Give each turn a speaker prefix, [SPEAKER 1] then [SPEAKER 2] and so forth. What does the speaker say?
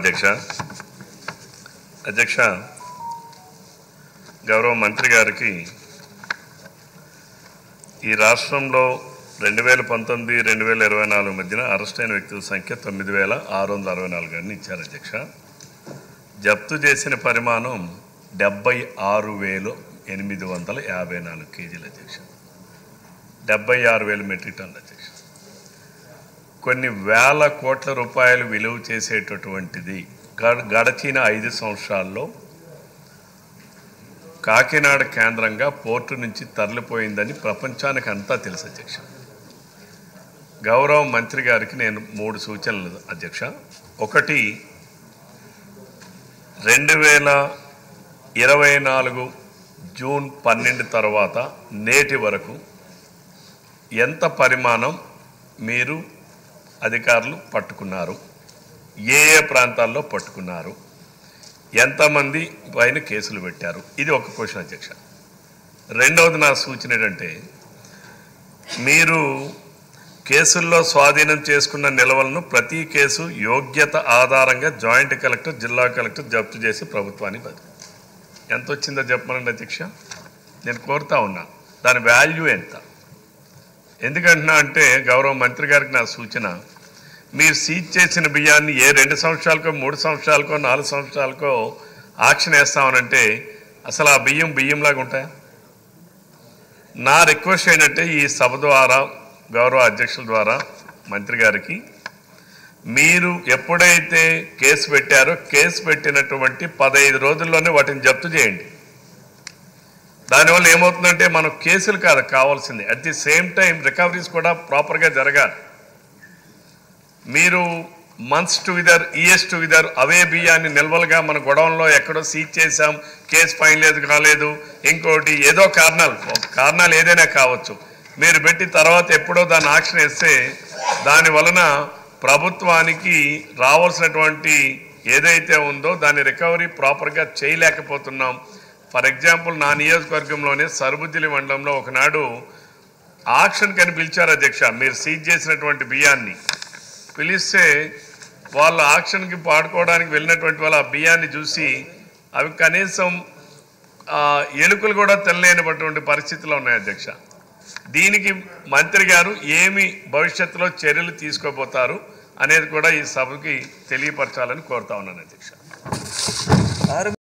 [SPEAKER 1] అధ్యక్ష గౌరవ మంత్రి గారికి ఈ రాష్ట్రంలో 2019-2024 మధ్యన అరెస్ట్ అయిన వ్యక్తుల సంఖ్య 9,664 అని ఇచ్చారు అధ్యక్ష. జప్తు చేసిన పరిమాణం 76,854 కేజీలు అధ్యక్ష. 76,000 మెట్రిక్ టన్నులు అధ్యక్ష. కొన్ని వేల కోట్ల రూపాయలు విలువ చేసేటటువంటిది గడచిన 5 సంవత్సరాల్లో కాకినాడ కేంద్రంగా పోర్టు నుంచి తరలిపోయిందని ప్రపంచానికి అంతా తెలుసు అధ్యక్ష. గౌరవ మంత్రి గారికి నేను 3 సూచనలు అధ్యక్ష. ఒకటి, 2024 జూన్ 12 తర్వాత నేటి వరకు ఎంత పరిమాణం మీరు అధికారులు పట్టుకున్నారు, ఏ ప్రాంతాల్లో పట్టుకున్నారు, ఎంతమంది పైన కేసులు పెట్టారు, ఇది ఒక క్వశ్చన్ అధ్యక్ష. రెండవది నా సూచన ఏంటంటే, మీరు కేసుల్లో స్వాధీనం చేసుకున్న నిల్వలను ప్రతి కేసు యోగ్యత ఆధారంగా జాయింట్ కలెక్టర్, జిల్లా కలెక్టర్ జప్తు చేసి ప్రభుత్వానికి బదిలీ. ఎంత వచ్చిందో చెప్పమనండి అధ్యక్ష, నేను కోరుతా ఉన్నా. దాని వాల్యూ ఎంత? ఎందుకంటున్నా అంటే గౌరవ మంత్రి గారికి నా సూచన, మీరు సీజ్ చేసిన బియ్యాన్ని ఏ 2 సంవత్సరాలకో 3 సంవత్సరాలకో 4 సంవత్సరాలకో ఆక్షన్ వేస్తామనంటే అసలు ఆ బియ్యంలాగా ఉంటాయా? నా రిక్వెస్ట్ ఏంటంటే ఈ సభ ద్వారా గౌరవ అధ్యక్షుల ద్వారా మంత్రి గారికి, మీరు ఎప్పుడైతే కేసు పెట్టారో కేసు పెట్టినటువంటి 15 రోజుల్లోనే వాటిని జప్తు చేయండి. దానివల్ల ఏమవుతుందంటే మనం కేసులు కాదు కావాల్సింది, at the same time recoveries కూడా ప్రాపర్గా జరగాలి. మీరు మంత్స్ టుగెదర్, ఇయర్స్ టుగెదర్ అవే బియ్యాన్ని నిల్వలుగా మన గొడవల్లో ఎక్కడో సీజ్ చేసాం, కేసు ఫైన్ కాలేదు, ఇంకోటి ఏదో కారణాలు ఏదైనా కావచ్చు, మీరు పెట్టి తర్వాత ఎప్పుడో దాన్ని ఆక్షన్ వేస్తే దాని వలన ప్రభుత్వానికి రావాల్సినటువంటి ఏదైతే ఉందో దాని రికవరీ ప్రాపర్గా చేయలేకపోతున్నాం. ఫర్ ఎగ్జాంపుల్ నా నియోజకవర్గంలోనే సరుబుజ్జిలి మండలంలో ఒకనాడు ఆక్షన్ కని పిలిచారు అధ్యక్ష. మీరు సీజ్ చేసినటువంటి బియ్యాన్ని పిలిస్తే వాళ్ళు ఆక్షన్కి పాడుకోవడానికి వెళ్ళినటువంటి వాళ్ళు ఆ బియ్యాన్ని చూసి అవి కనీసం ఎలుకలు కూడా తెల్లలేనటువంటి పరిస్థితులు ఉన్నాయి అధ్యక్ష. దీనికి మంత్రి గారు ఏమి భవిష్యత్తులో చర్యలు తీసుకోబోతారు అనేది కూడా ఈ సభకి తెలియపరచాలని కోరుతా ఉన్నాను అధ్యక్ష.